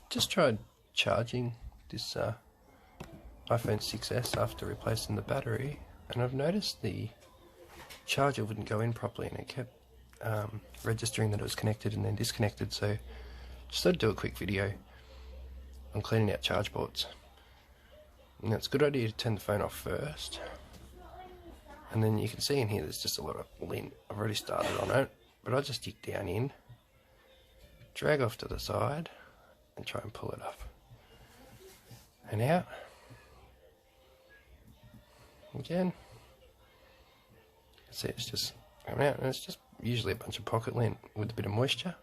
Just tried charging this iPhone 6s after replacing the battery, and I've noticed the charger wouldn't go in properly, and it kept registering that it was connected and then disconnected. So just thought I'd do a quick video on cleaning out charge ports. And it's a good idea to turn the phone off first, and then you can see in here there's just a lot of lint. I've already started on it, but I'll just dig down in, drag off to the side and try and pull it up and out again. See, it's just coming out, and it's just usually a bunch of pocket lint with a bit of moisture,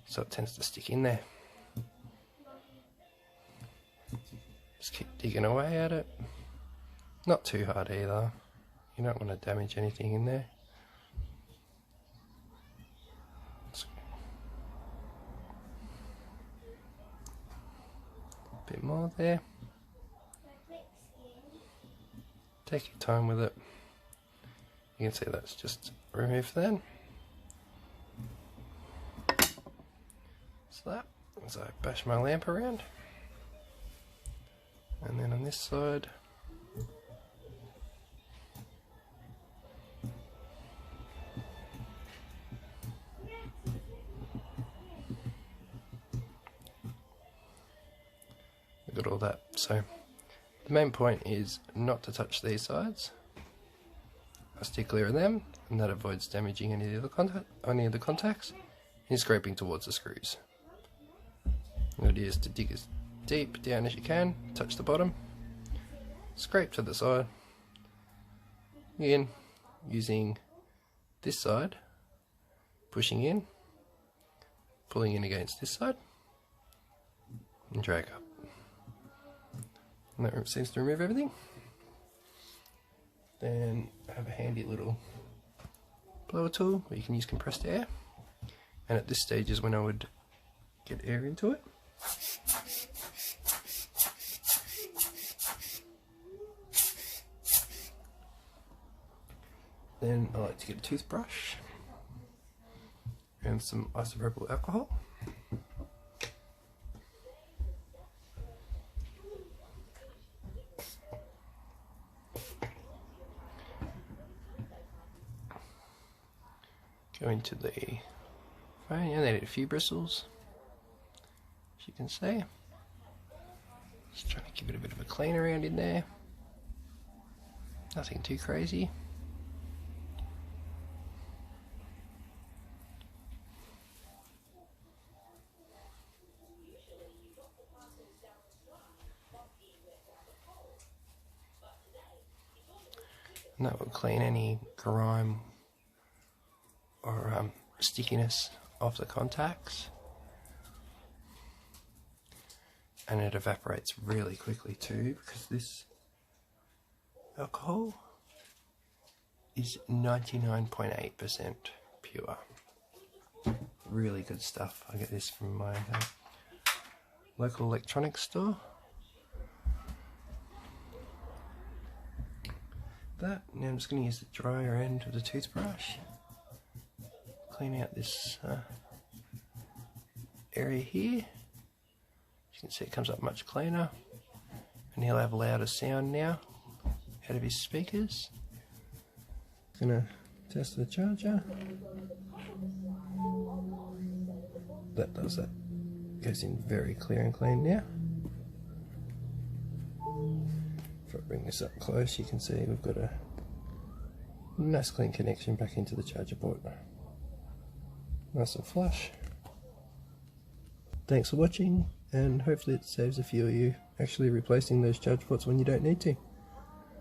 so it tends to stick in there. Just keep digging away at it, not too hard either, you don't want to damage anything in there. A bit more there. Take your time with it. You can see that's just removed then. So that, as I bash my lamp around. And then on this side, we've got all that. So the main point is not to touch these sides. I steer clear of them, and that avoids damaging any of the contacts and scraping towards the screws. The idea is to dig as deep down as you can, touch the bottom, scrape to the side, again using this side, pushing in, pulling in against this side, and drag up. And that seems to remove everything. Then I have a handy little blower tool where you can use compressed air, and at this stage is when I would get air into it. Then I like to get a toothbrush and some isopropyl alcohol. Go into the phone, and they need a few bristles, as you can see. Just trying to give it a bit of a clean around in there. Nothing too crazy. And that will clean any grime or stickiness off the contacts, and it evaporates really quickly too, because this alcohol is 99.8% pure. Really good stuff. I get this from my local electronics store. Now I'm just going to use the drier end of the toothbrush, clean out this area here. As you can see, it comes up much cleaner, and he'll have louder sound now out of his speakers. Gonna test the charger. That does that. Goes in very clear and clean now. If I bring this up close, you can see we've got a nice clean connection back into the charger port. Nice and flush. Thanks for watching, and hopefully it saves a few of you actually replacing those charge ports when you don't need to.